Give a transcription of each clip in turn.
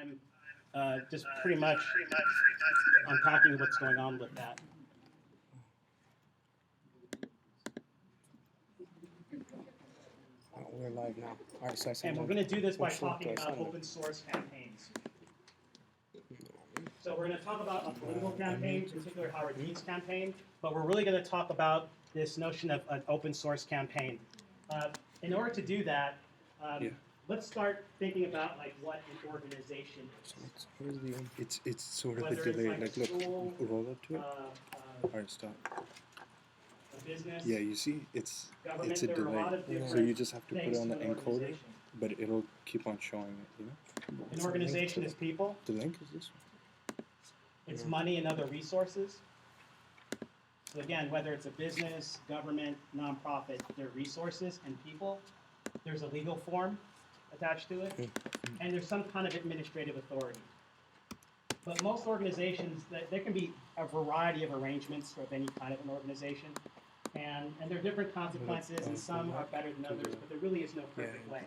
time just pretty much unpacking what's going on with that. We're live now. All right, so I said And we're going to do this by Which link do talking I about send? open source campaigns. So we're going to talk about a political campaign, particularly Howard Dean's campaign, but we're really going to talk about this notion of an open source campaign. In order to do that, Yeah. let's start thinking about like what an organization is. So where's the it's sort of a Whether it's delay. like a Like look, school, roll up to it. uh, All right, stop. a business, Yeah, you see, it's government. a There are a delay. lot of different So you just have to put things it on to the an encoder, organization. but it'll keep on showing it. You know. An organization is people, The link is this it's Yeah. money and other resources. So again, whether it's a business, government, nonprofit, they're resources and people. There's a legal form attached to it, and there's some kind of administrative authority. But most organizations, there can be a variety of arrangements of any kind of an organization, and there are different consequences, and some are better than others, but there really is no perfect way.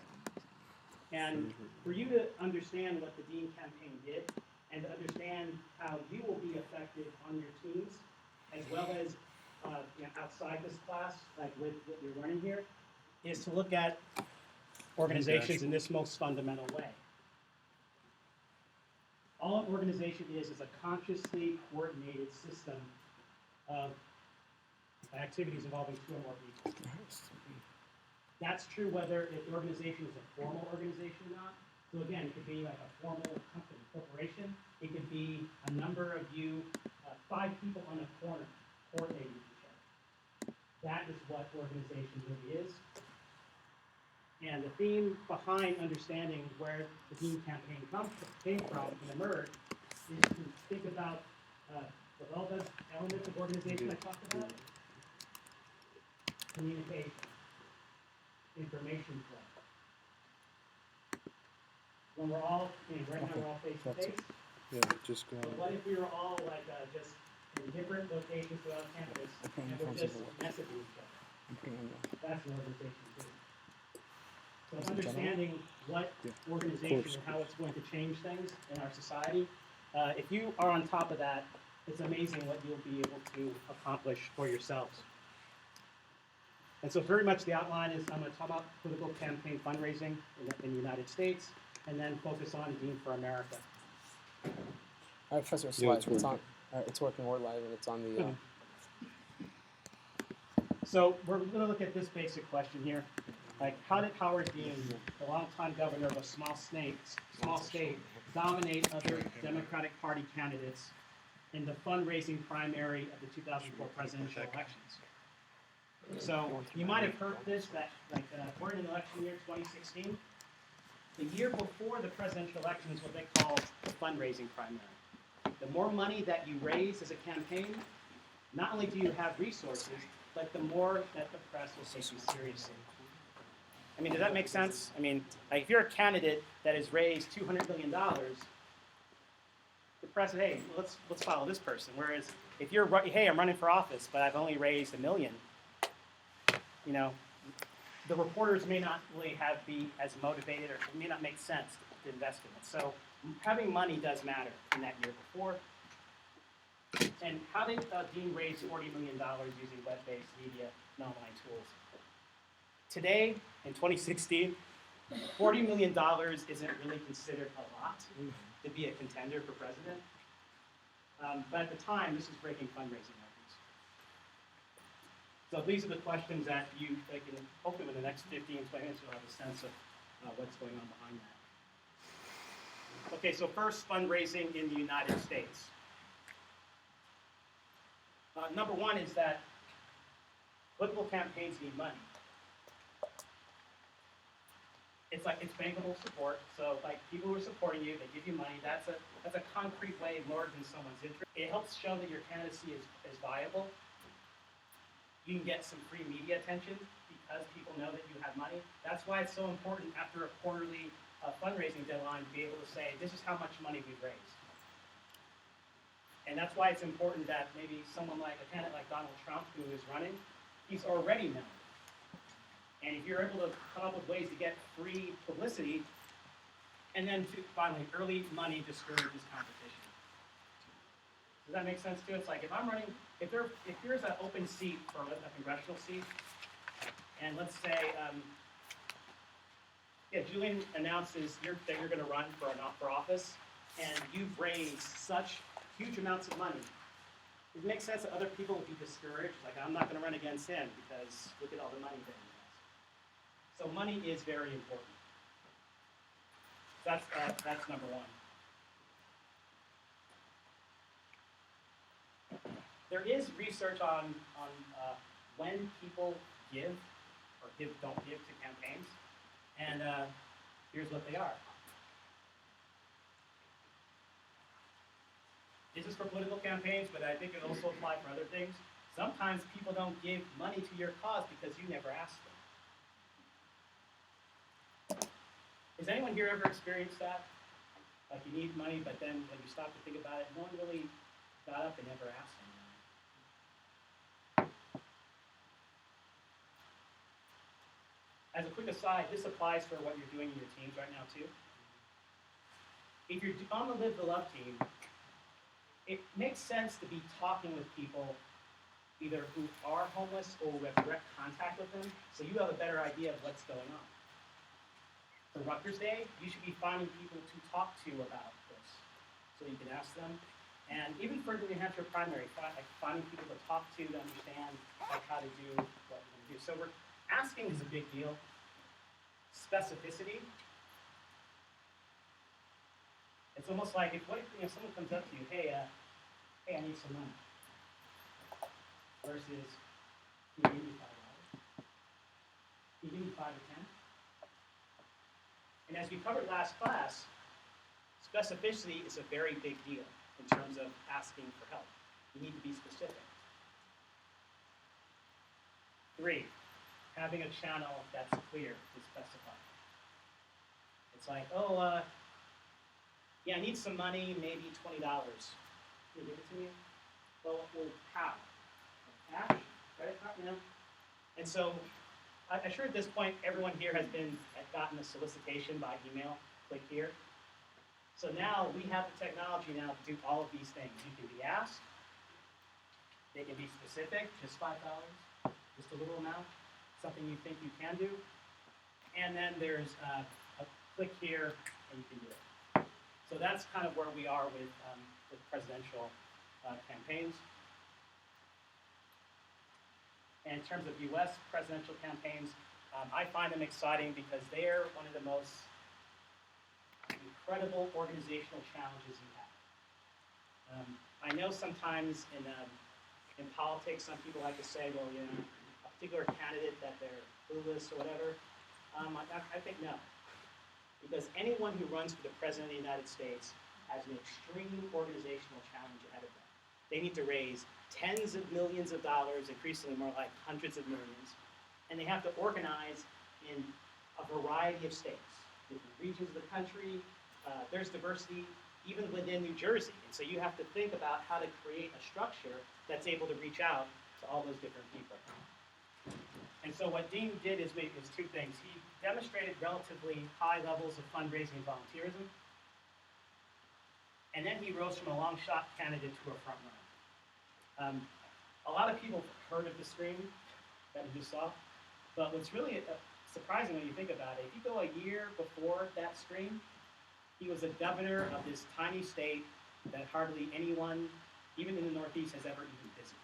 And for you to understand what the Dean campaign did, and to understand how you will be affected on your teams, as well as outside this class, like with what you're learning here, is to look at organizations in this most fundamental way. All an organization is a consciously coordinated system of activities involving two or more people. That's true whether the organization is a formal organization or not. So again, it could be like a formal company, corporation. It could be a number of you, 5 people on a corner, coordinating with each other. That is what organization really is. And the theme behind understanding where the Dean campaign came from and emerged is to think about all the elements of organization I talked about. Communication, information flow. When we're all, right now we're all face to face. Yeah, just go But on. what if we were all like just in different locations throughout campus and we're just messaging each other? I'm putting on the That's an organization too. So understanding what Yeah. organization and how it's going to change things in our society, if you are on top of that, it's amazing what you'll be able to accomplish for yourselves. And so very much the outline is I'm going to talk about political campaign fundraising in the United States, and then focus on Dean for America. All right, Professor, it's Yeah, live. it's It's on. working. All right, it's working. We're live, and it's on the. So we're going to look at this basic question here. Like, how did Howard Dean, the longtime governor of a small state, dominate other Democratic Party candidates in the fundraising primary of the 2004 presidential elections? So you might have heard this, that we're in an election year, 2016. The year before the presidential election is what they call the fundraising primary. The more money that you raise as a campaign, not only do you have resources, but the more that the press will take you seriously. I mean, does that make sense? I mean, like if you're a candidate that has raised $200 million, the press says, hey, let's follow this person. Whereas if you're, hey, I'm running for office, but I've only raised $1 million, the reporters may not really be as motivated, or it may not make sense to invest in it. So having money does matter in that year before. And how did Dean raise $40 million using web-based media and online tools? Today, in 2016, $40 million isn't really considered a lot to be a contender for president. But at the time, this was breaking fundraising records. So these are the questions that you can, hopefully in the next 15, 20 minutes, you'll have a sense of what's going on behind that. Okay, so first, fundraising in the United States. Number one is that political campaigns need money. It's bankable support. So like people who are supporting you, they give you money. That's a concrete way of leveraging someone's interest. It helps show that your candidacy is viable. You can get some free media attention because people know that you have money. That's why it's so important after a quarterly fundraising deadline to be able to say, this is how much money we've raised. And that's why it's important that maybe someone like a candidate like Donald Trump, who is running, he's already known. And if you're able to come up with ways to get free publicity, And then finally, early money discourages competition. Does that make sense too? It's like if I'm running, if there's an open seat for a congressional seat, and let's say, Julian announces that you're going to run for office, and you've raised such huge amounts of money. It makes sense that other people will be discouraged. Like, I'm not going to run against him because look at all the money that he has. So money is very important. That's number one. There is research on when people give or don't give to campaigns, and here's what they are. This is for political campaigns, but I think it also applies for other things. Sometimes people don't give money to your cause because you never asked them. Has anyone here ever experienced that? Like you need money, but then when you stop to think about it, no one really got up and never asked anyone. As a quick aside, this applies for what you're doing in your teams right now too. If you're on the Live the Love team, it makes sense to be talking with people either who are homeless or who have direct contact with them, so you have a better idea of what's going on. For Rutgers Day, you should be finding people to talk to about this, so you can ask them. And even for the New Hampshire primary, finding people to talk to understand how to do what we're going to do. So asking is a big deal. Specificity. It's almost like if someone comes up to you, hey, I need some money, versus, can you give me $5? Can you give me 5 or 10? And as we covered last class, specificity is a very big deal in terms of asking for help. You need to be specific. 3, having a channel that's clear to specify. It's like, yeah, I need some money, maybe $20. Can you give it to me? Well, how? Cash? Credit card? And so, I'm sure at this point, everyone here has gotten a solicitation by email. Click here. So now we have the technology now to do all of these things. You can be asked. They can be specific, just $5, just a little amount, something you think you can do. And then there's a click here, and you can do it. So that's kind of where we are with presidential campaigns. And in terms of U.S. presidential campaigns, I find them exciting because they're one of the most incredible organizational challenges you have. I know sometimes in politics, some people like to say, well, a particular candidate that they're clueless or whatever. I think no. Because anyone who runs for the President of the United States has an extreme organizational challenge ahead of them. They need to raise tens of millions of dollars, increasingly more like hundreds of millions, and they have to organize in a variety of states, different regions of the country. There's diversity even within New Jersey, and so you have to think about how to create a structure that's able to reach out to all those different people. And so what Dean did is 2 things. He demonstrated relatively high levels of fundraising and volunteerism, and then he rose from a long shot candidate to a front runner. A lot of people have heard of the stream that we just saw, but what's really surprising when you think about it, if you go a year before that stream, he was a governor of this tiny state that hardly anyone, even in the Northeast, has ever even visited.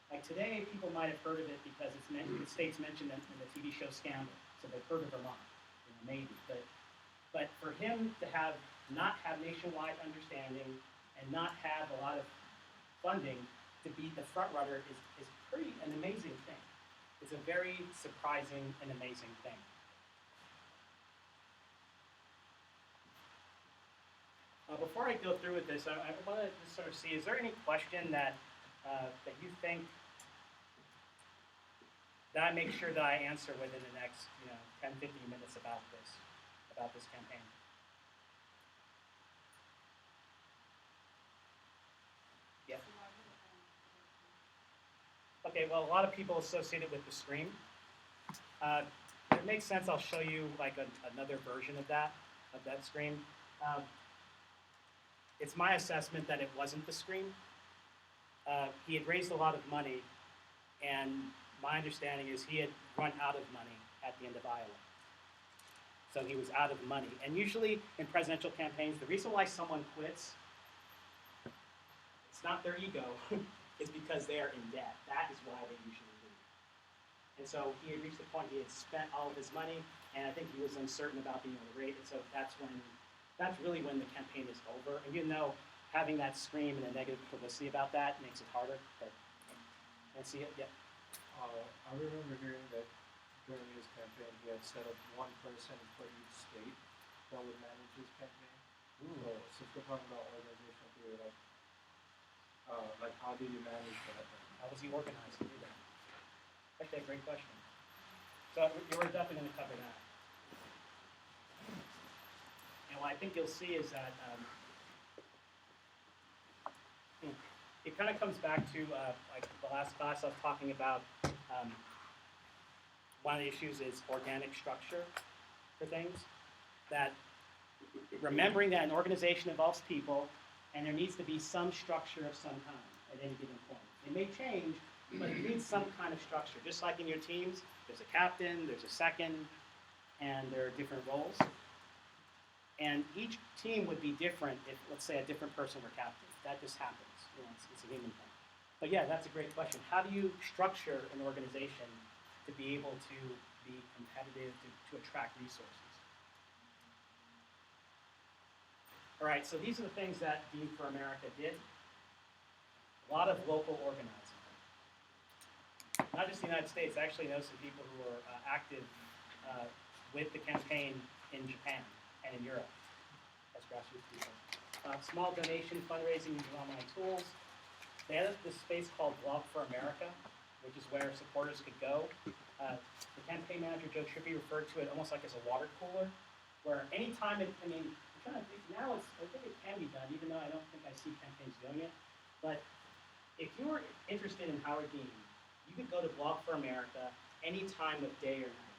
Like today, people might have heard of it because the state's mentioned in the TV show Scandal, so they've heard of Vermont, maybe. But for him to not have nationwide understanding and not have a lot of funding to be the front runner is pretty an amazing thing. It's a very surprising and amazing thing. Before I go through with this, I want to just sort of see, is there any question that you think that I make sure that I answer within the next 10, 15 minutes about this campaign? Yeah. Okay, well, a lot of people associate it with the stream. It makes sense. I'll show you like another version of that. of that scream. It's my assessment that it wasn't the scream. He had raised a lot of money, and my understanding is he had run out of money at the end of Iowa. So he was out of money. And usually in presidential campaigns, the reason why someone quits, it's not their ego, it's because they are in debt. That is why they usually leave. And so he had reached the point he had spent all of his money, and I think he was uncertain about being able to rate. And so that's really when the campaign is over. And you know, having that scream and the negative publicity about that makes it harder. But can I see it? Yeah. I remember hearing that during his campaign, he had set up one person for each state that would manage his campaign. So since we're talking about organizational theory, like how did you manage that? How was he organized to do that? Actually, a great question. So we're definitely going to cover that. And what I think you'll see is that it kind of comes back to like the last class I was talking about. One of the issues is organic structure for things. That remembering that an organization involves people, and there needs to be some structure of some kind at any given point. It may change, but it needs some kind of structure. Just like in your teams, there's a captain, there's a second, and there are different roles. And each team would be different if, let's say, a different person were captain. That just happens. You know, it's a human thing. But yeah, that's a great question. How do you structure an organization to be able to be competitive, to attract resources? All right, so these are the things that Dean for America did. A lot of local organizing. Not just the United States. I actually know some people who are active with the campaign in Japan and in Europe as grassroots people. Small donation, fundraising using online tools. They had this space called Blog for America, which is where supporters could go. The campaign manager, Joe Trippi, referred to it almost like as a water cooler, where anytime, I'm trying to think, now I think it can be done, even though I don't think I see campaigns doing it. But if you were interested in Howard Dean, you could go to Blog for America any time of day or night.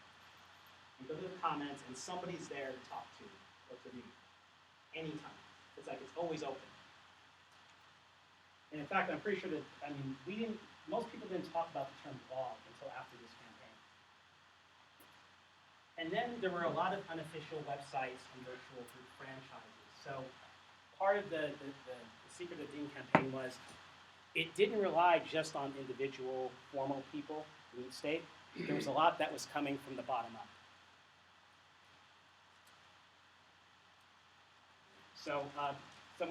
You go to the comments, and somebody's there to talk to or to read. Anytime. It's like it's always open. And in fact, I'm pretty sure that, most people didn't talk about the term blog until after this campaign. And then there were a lot of unofficial websites and virtual group franchises. So part of the secret of the Dean campaign was it didn't rely just on individual formal people in each state. There was a lot that was coming from the bottom up. So,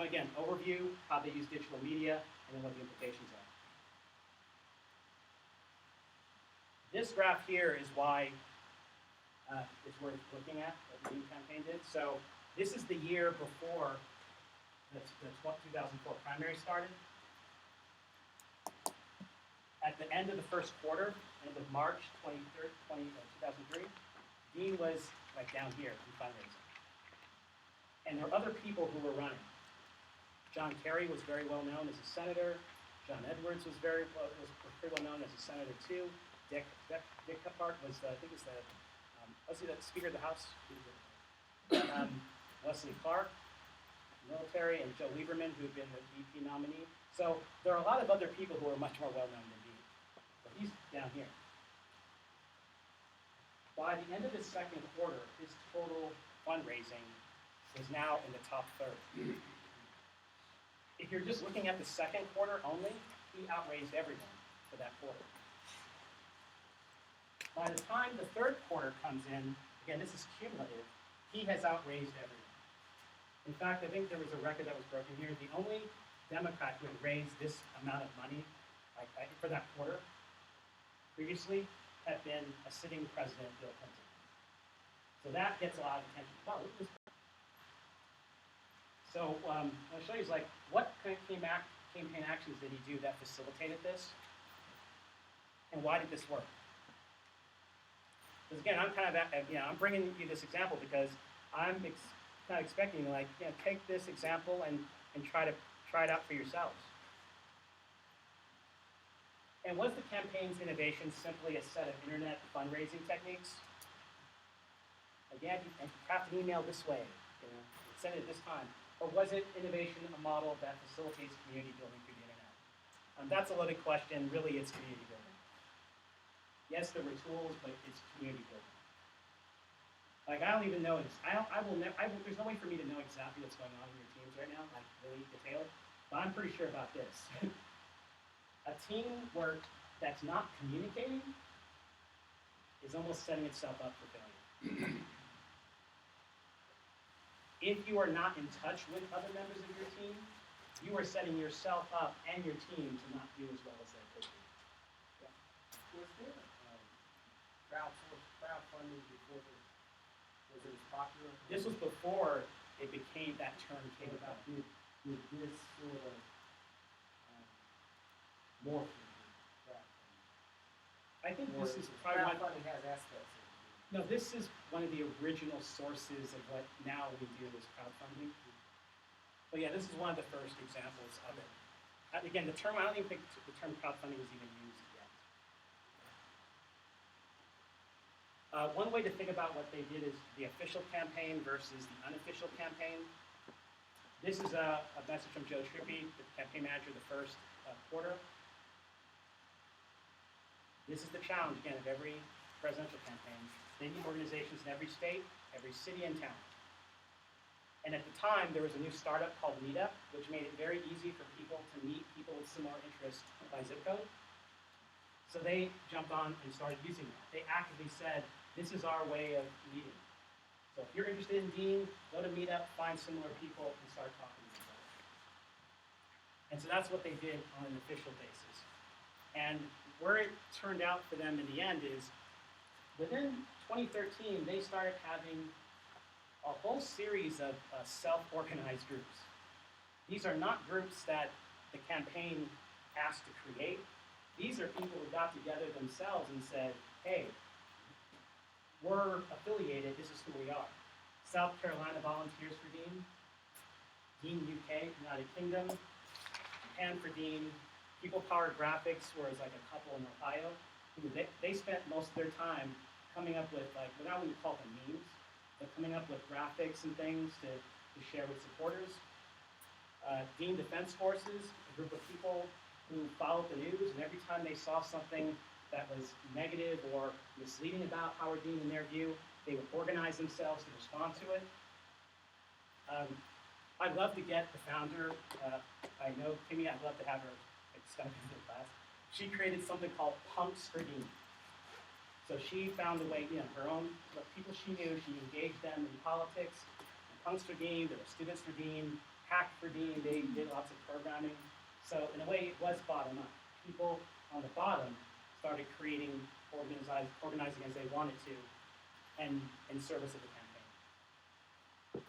again, overview, how they use digital media, and then what the implications are. This graph here is why it's worth looking at, what the Dean campaign did. So this is the year before the 2004 primary started. At the end of the first quarter, end of March 2003, Dean was like down here in fundraising. And there were other people who were running. John Kerry was very well known as a senator. John Edwards was pretty well known as a senator too. Dick Gephardt was, I think, was he the Speaker of the House? Wesley Clark, military, and Joe Lieberman, who had been the VP nominee. So there are a lot of other people who are much more well known than Dean. But he's down here. By the end of the second quarter, his total fundraising is now in the top third. If you're just looking at the second quarter only, he outraised everyone for that quarter. By the time the third quarter comes in, again, this is cumulative, he has outraised everyone. In fact, I think there was a record that was broken here. The only Democrat who had raised this amount of money for that quarter previously had been a sitting president, Bill Clinton. So that gets a lot of attention. Wow, look at this. So I'll show you what kind of campaign actions did he do that facilitated this, and why did this work? Because again, I'm bringing you this example because I'm kind of expecting you take this example and try it out for yourselves. And was the campaign's innovation simply a set of internet fundraising techniques? Again, and craft an email this way, Send it this time. Or was it innovation a model that facilitates community building through the internet? That's a loaded question. Really, it's community building. Yes, there were tools, but it's community building. Like, I don't even know, there's no way for me to know exactly what's going on in your teams right now, like really detailed, but I'm pretty sure about this. A teamwork that's not communicating is almost setting itself up for failure. If you are not in touch with other members of your team, you are setting yourself up and your team to not do as well as they could do. Was there crowdfunding before was it as popular? This was before it became, that term came about. Did this sort of morph into crowdfunding? I think Or this is probably one, crowdfunding has aspects of it. no, this is one of the original sources of what now we do as crowdfunding. But yeah, this is one of the first examples of it. Again, the term, I don't even think the term crowdfunding was even used yet. One way to think about what they did is the official campaign versus the unofficial campaign. This is a message from Joe Trippi, the campaign manager the first quarter. This is the challenge, again, of every presidential campaign. They need organizations in every state, every city and town. And at the time, there was a new startup called Meetup, which made it very easy for people to meet people with similar interests by zip code. So they jumped on and started using that. They actively said, this is our way of meeting. So if you're interested in Dean, go to Meetup, find similar people, and start talking to each other. And so that's what they did on an official basis. And where it turned out for them in the end is, within 2013, they started having a whole series of self-organized groups. These are not groups that the campaign asked to create. These are people who got together themselves and said, hey, we're affiliated, this is who we are. South Carolina Volunteers for Dean, Dean UK, United Kingdom, Japan for Dean, People Power Graphics, where it's like a couple in Ohio, who they spent most of their time coming up with, like, well, now we call them memes, but coming up with graphics and things to share with supporters. Dean Defense Forces, a group of people who followed the news, and every time they saw something that was negative or misleading about Howard Dean in their view, they would organize themselves to respond to it. I'd love to get the founder, I know Kimmy, I'd love to have her extend in class. She created something called Punks for Dean. So she found a way, her own, the people she knew, she engaged them in politics. Punks for Dean, there were Students for Dean, Hack for Dean, they did lots of programming. So in a way, it was bottom up. People on the bottom started creating, organizing as they wanted to, and in service of the campaign.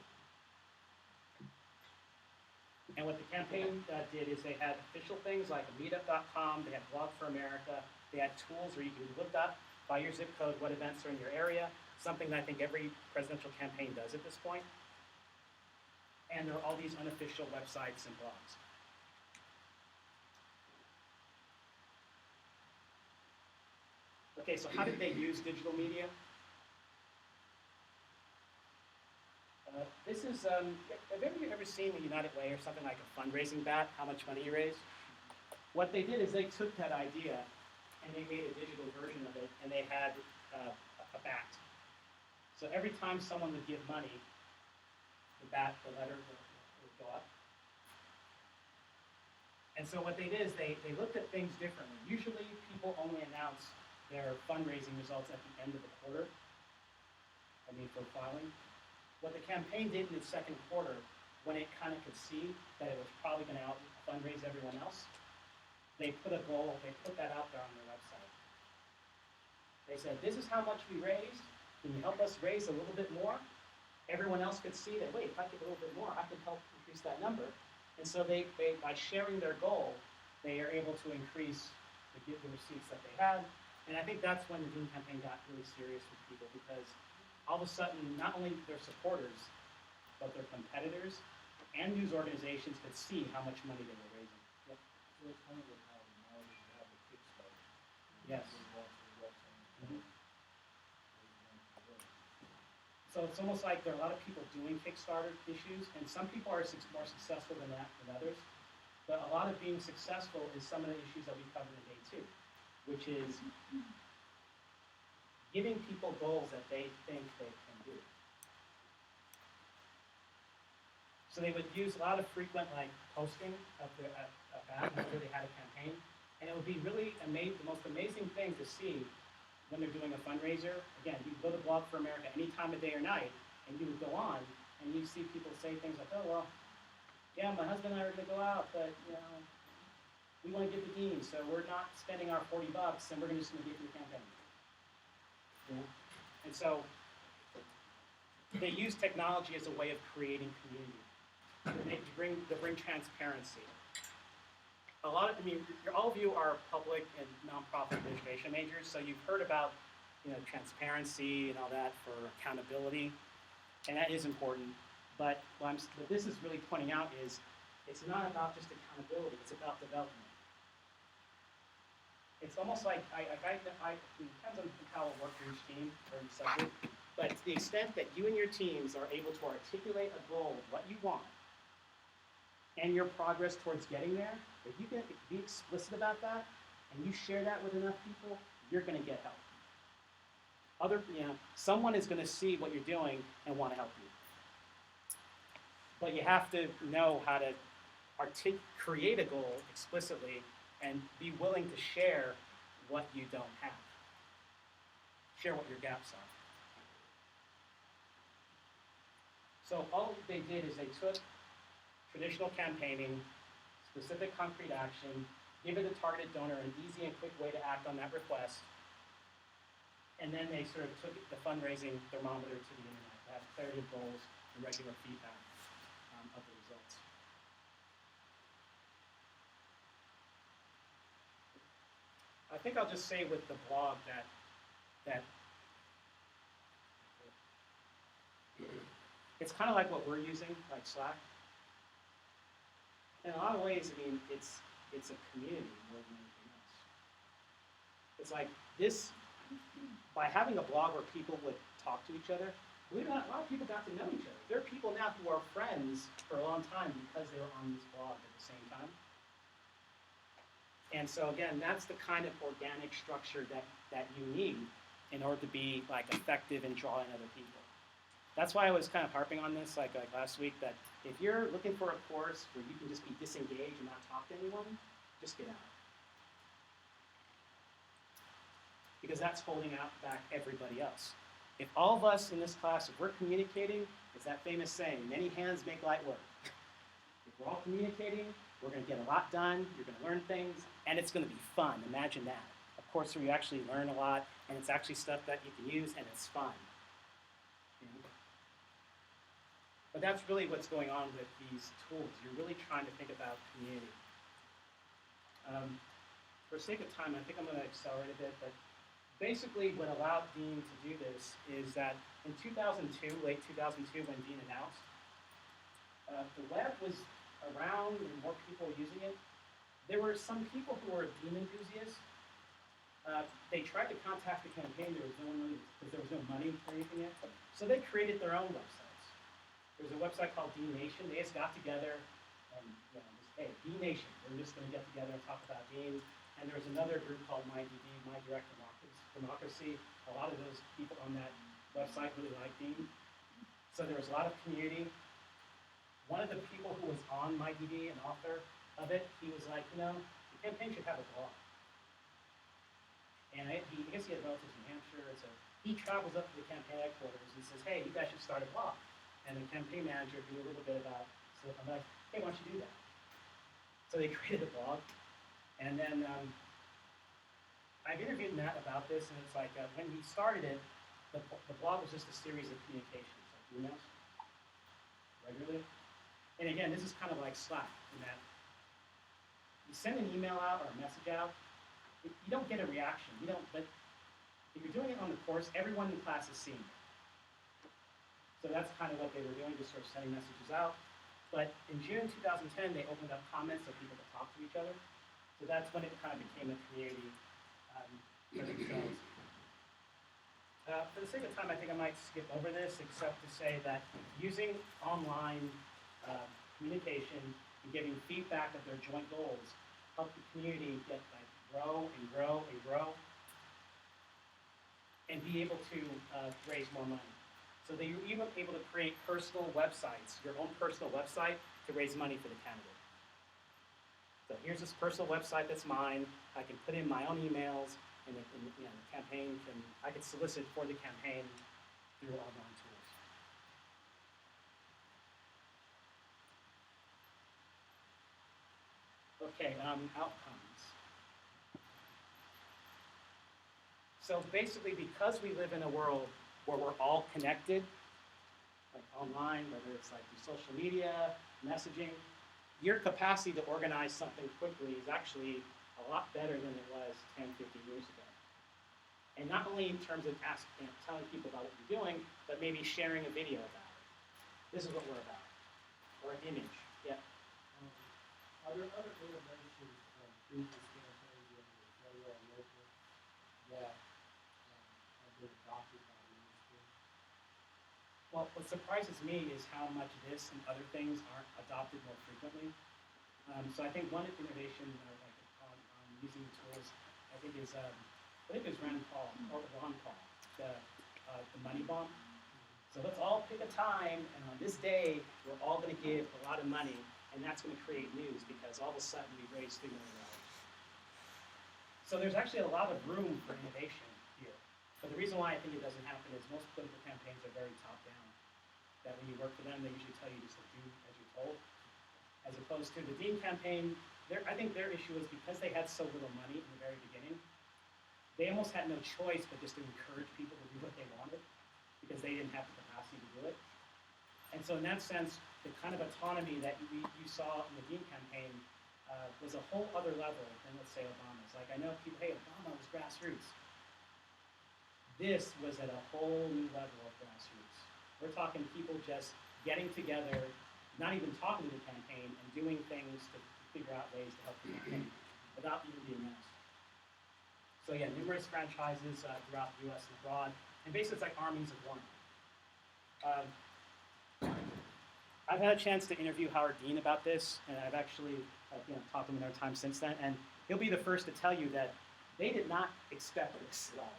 And what the campaign did is they had official things like meetup.com, they had Blog for America, they had tools where you could look up by your zip code what events are in your area, something that I think every presidential campaign does at this point. And there are all these unofficial websites and blogs. Okay, so how did they use digital media? This is, have you ever seen the United Way or something like a fundraising bat, how much money you raise? What they did is they took that idea and they made a digital version of it, and they had a bat. So every time someone would give money, the letter would go up. And so what they did is they looked at things differently. Usually people only announce their fundraising results at the end of the quarter, for filing. What the campaign did in its second quarter, when it kind of could see that it was probably going to fundraise everyone else, they put a goal, they put that out there on their website. They said, this is how much we raised. Can you help us raise a little bit more? Everyone else could see that, wait, if I get a little bit more, I can help increase that number. And so they by sharing their goal, they are able to increase the receipts that they had. And I think that's when the Dean campaign got really serious with people, because all of a sudden, not only their supporters, but their competitors and news organizations could see how much money they were raising. Yep. So it's kind of like how now you have the Kickstarter. Yes. You go onto the website and Mhm. raise money for them. So So it's almost like there are a lot of people doing Kickstarter issues, and some people are more successful than others. But a lot of being successful is some of the issues that we covered in day 2, which is giving people goals that they think they can do. So they would use a lot of frequent posting of that whenever they had a campaign, and it would be really the most amazing thing to see when they're doing a fundraiser. Again, you go to Blog for America any time of day or night, and you would go on, and you see people say things like, "Oh well, yeah, my husband and I are going to go out, but we want to give to Dean, so we're not spending our $40, and we're just going to give to the campaign." And so they use technology as a way of creating community. To bring transparency. All of you are public and nonprofit administration majors, so you've heard about transparency and all that for accountability, and that is important. But what this is really pointing out is it's not about just accountability; it's about development. It's almost like it depends on how it works for each team or each subject, but to the extent that you and your teams are able to articulate a goal of what you want and your progress towards getting there, if you can be explicit about that and you share that with enough people, you're going to get help. Someone is going to see what you're doing and want to help you. But you have to know how to create a goal explicitly and be willing to share what you don't have. Share what your gaps are. So all they did is they took traditional campaigning, specific concrete action, give it a targeted donor an easy and quick way to act on that request, and then they sort of took the fundraising thermometer to the internet to have clarity of goals and regular feedback of the results. I think I'll just say with the blog that it's kind of like what we're using, like Slack. In a lot of ways, it's a community more than anything else. It's like this, by having a blog where people would talk to each other, believe it or not, a lot of people got to know each other. There are people now who are friends for a long time because they were on this blog at the same time. And so again, that's the kind of organic structure that you need in order to be effective in drawing other people. That's why I was kind of harping on this like last week, that if you're looking for a course where you can just be disengaged and not talk to anyone, just get out. Because that's holding back everybody else. If all of us in this class, if we're communicating, it's that famous saying, many hands make light work. If we're all communicating, we're going to get a lot done, you're going to learn things, and it's going to be fun. Imagine that. A course where you actually learn a lot, and it's actually stuff that you can use, and it's fun. But that's really what's going on with these tools. You're really trying to think about community. For sake of time, I think I'm going to accelerate a bit, but basically what allowed Dean to do this is that in 2002, late 2002, when Dean announced, the web was around and more people were using it. There were some people who were Dean enthusiasts. They tried to contact the campaign. There was no one really, because there was no money for anything yet. So they created their own websites. There's a website called Dean Nation. They just got together and just, hey, Dean Nation. We're just going to get together and talk about Dean. And there's another group called MyDD, My Direct Democracy. A lot of those people on that website really like Dean. So there was a lot of community. One of the people who was on MyDD, an author of it, he was like, the campaign should have a blog. And I guess he had relatives in New Hampshire, so he travels up to the campaign headquarters and says, hey, you guys should start a blog. And the campaign manager knew a little bit about stuff. I'm like, hey, why don't you do that? So they created a blog. And then I've interviewed Matt about this, and it's like when he started it, the blog was just a series of communications, like emails, regularly. And again, this is kind of like Slack, in that you send an email out or a message out, you don't get a reaction. But if you're doing it on the course, everyone in class is seeing it. So that's kind of what they were doing, just sort of sending messages out. But in June 2010, they opened up comments so people could talk to each other. So that's when it kind of became a community for themselves. for the sake of time, I think I might skip over this, except to say that using online communication and giving feedback of their joint goals help the community get like grow and grow and grow, and be able to raise more money. So that you're even able to create personal websites, your own personal website to raise money for the candidate. So here's this personal website that's mine. I can put in my own emails, and the campaign I can solicit for the campaign through online tools. Okay, outcomes. So basically, because we live in a world where we're all connected, like online, whether it's like through social media, messaging, your capacity to organize something quickly is actually a lot better than it was 10, 15 years ago. And not only in terms of telling people about what you're doing, but maybe sharing a video about it. This is what we're about. Or an image. Yeah. Are there other innovations from previous campaigns, whether it's federal or local, that have been adopted by the industry? Well, what surprises me is how much this and other things aren't adopted more frequently. So I think one innovation on using the tools, I think is Ron Paul, the money bomb. So let's all pick a time, and on this day, we're all going to give a lot of money, and that's going to create news because all of a sudden we raised $3 million. So there's actually a lot of room for innovation here. But the reason why I think it doesn't happen is most political campaigns are very top-down. That when you work for them, they usually tell you just to do as you're told. As opposed to the Dean campaign, I think their issue is because they had so little money in the very beginning, they almost had no choice but just to encourage people to do what they wanted because they didn't have the capacity to do it. And so in that sense, the kind of autonomy that you saw in the Dean campaign was a whole other level than, let's say, Obama's. Like, I know people, hey, Obama was grassroots. This was at a whole new level of grassroots. We're talking people just getting together, not even talking to the campaign, and doing things to figure out ways to help the campaign without even being asked. So yeah, numerous franchises throughout the U.S. and abroad, and basically it's like armies of one. I've had a chance to interview Howard Dean about this, and I've actually talked to him another time since then, and he'll be the first to tell you that they did not expect this at all.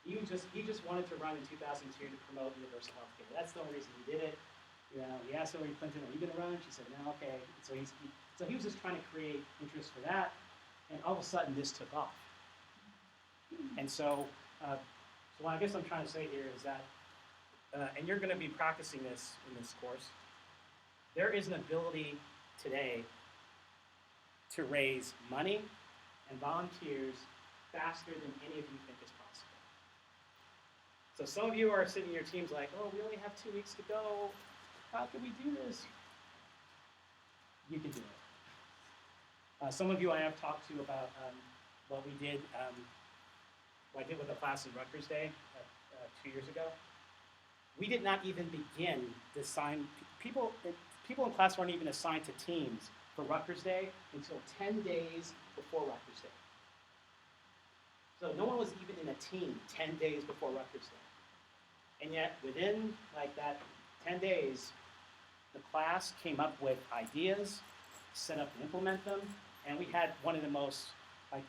He just wanted to run in 2002 to promote universal health care. That's the only reason he did it. He asked Hillary Clinton, "Are you going to run?" She said, "No, okay." So he was just trying to create interest for that, and all of a sudden this took off. And so what I guess I'm trying to say here is that, and you're going to be practicing this in this course, there is an ability today to raise money and volunteers faster than any of you think is possible. So some of you are sitting in your teams like, oh, we only have 2 weeks to go. How can we do this? You can do it. Some of you I have talked to about what we did, what I did with the class in Rutgers Day 2 years ago. We did not even begin to assign people in class weren't even assigned to teams for Rutgers Day until 10 days before Rutgers Day. So no one was even in a team 10 days before Rutgers Day. And yet within like that 10 days, the class came up with ideas, set up and implement them, and we had one of the most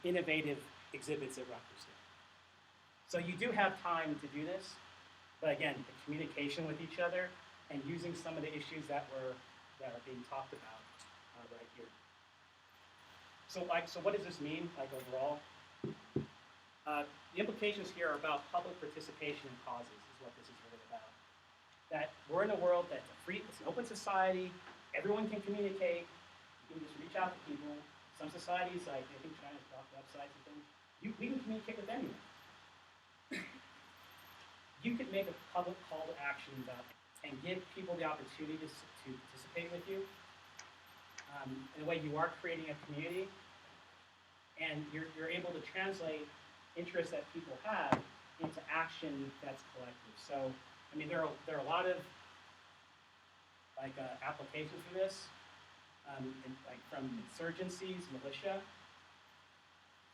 innovative exhibits at Rutgers Day. So you do have time to do this, but again, the communication with each other and using some of the issues that are being talked about right here. So what does this mean overall? The implications here are about public participation in causes is what this is really about. That we're in a world that's it's an open society, everyone can communicate, you can just reach out to people. Some societies, like I think China's got websites and things, we can communicate with anyone. You could make a public call to action and give people the opportunity to participate with you. In a way, you are creating a community, and you're able to translate interests that people have into action that's collective. So, I mean, there are a lot of applications for this, from insurgencies, militia,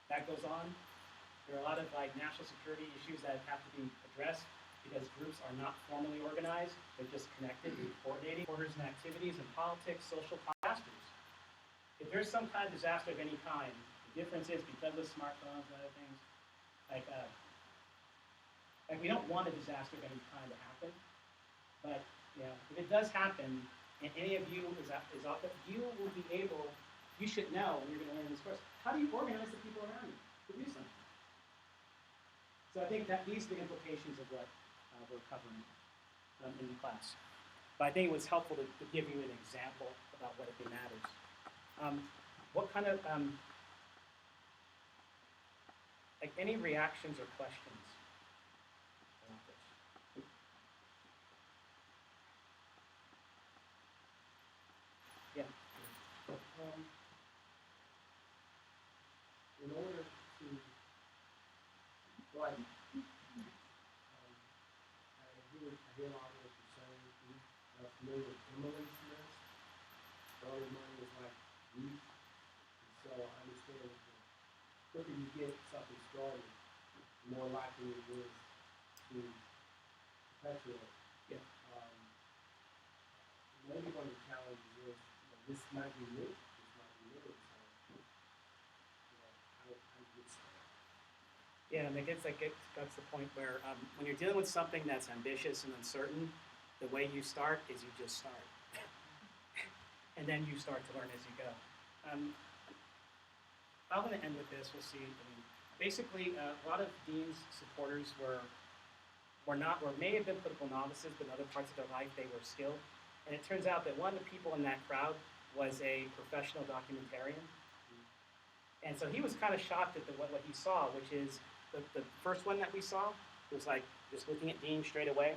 that goes on. There are a lot of like national security issues that have to be addressed because groups are not formally organized. They're just connected and coordinating orders and activities in politics, social disasters. If there's some kind of disaster of any kind, the difference is because of smartphones and other things, like we don't want a disaster of any kind to happen, but you know, if it does happen, and any of you is out there, you will be able, you should know, and you're going to learn this course, how do you organize the people around you to do something? So I think that these are the implications of what we're covering in the class. But I think it was helpful to give you an example about what it matters. What kind of, like any reactions or questions about this? Yeah. In order to, like, I hear a lot of what you're saying. I'm familiar with Emily's list. Early money is like youth. And so I understand that the quicker you get something started, the more likely it is to perpetuate. Yeah. Maybe one of the challenges is, this might be new. This might be new. So, how do you get started? Yeah, and that's the point where when you're dealing with something that's ambitious and uncertain, the way you start is you just start. And then you start to learn as you go. I'm going to end with this. We'll see. I mean, basically, a lot of Dean's supporters may have been political novices, but in other parts of their life they were skilled. And it turns out that one of the people in that crowd was a professional documentarian. And so he was kind of shocked at what he saw, which is the first one that we saw was like just looking at Dean straight away.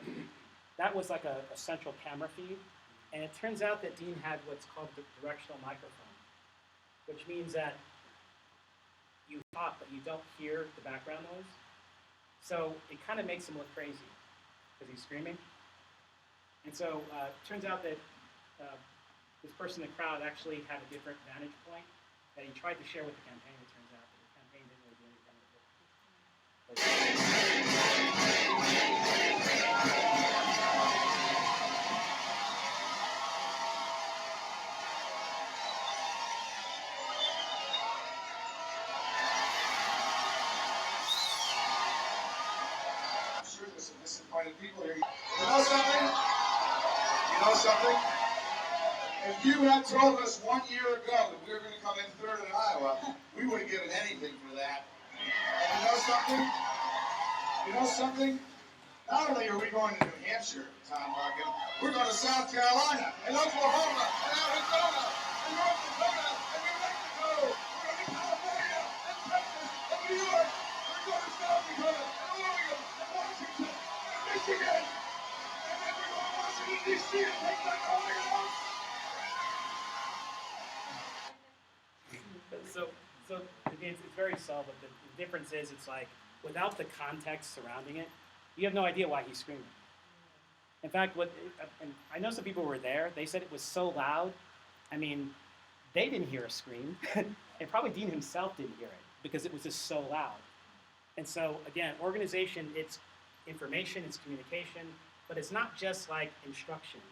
That was like a central camera feed. And it turns out that Dean had what's called the directional microphone, which means that you talk, but you don't hear the background noise. So it kind of makes him look crazy because he's screaming. And so it turns out that this person in the crowd actually had a different vantage point that he tried to share with the campaign. It turns out that the campaign didn't really do anything with it. I'm sure there's some disappointed people here. You know something? You know something? If you had told us 1 year ago that we were going to come in third in Iowa, we wouldn't have given anything for that. And you know something? You know something? Not only are we going to New Hampshire, Tom Larkin, we're going to South Carolina, and Oklahoma, and Arizona, and North Dakota, and New Mexico. We're going to California, and Texas, and New York. We're going to South Dakota, and Oregon, and Washington, and Michigan. And then we're going to Washington, D.C. and take back the White House. So again, it's very subtle, but the difference is it's like without the context surrounding it, you have no idea why he's screaming. In fact, and I know some people were there, they said it was so loud, I mean, they didn't hear a scream, and probably Dean himself didn't hear it, because it was just so loud. And so, again, organization, it's information, it's communication, but it's not just like instructions,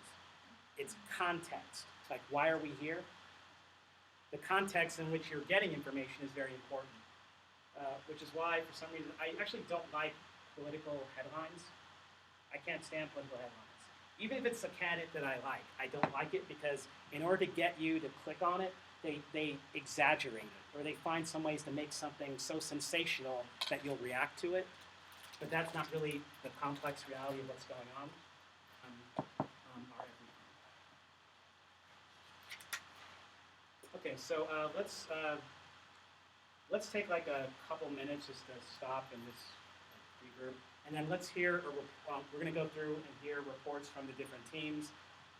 it's context. It's like, why are we here? The context in which you're getting information is very important, which is why, for some reason, I actually don't like political headlines. I can't stand political headlines. Even if it's a candidate that I don't like it because in order to get you to click on it, they exaggerate it, or they find some ways to make something so sensational that you'll react to it. But that's not really the complex reality of what's going on. Okay, so let's take like a couple minutes just to stop and just regroup, and then let's hear. We're going to go through and hear reports from the different teams,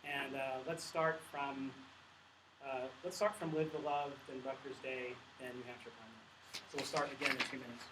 and let's start from Live the Love, then Rutgers Day, then New Hampshire Primary. So we'll start again in 2 minutes.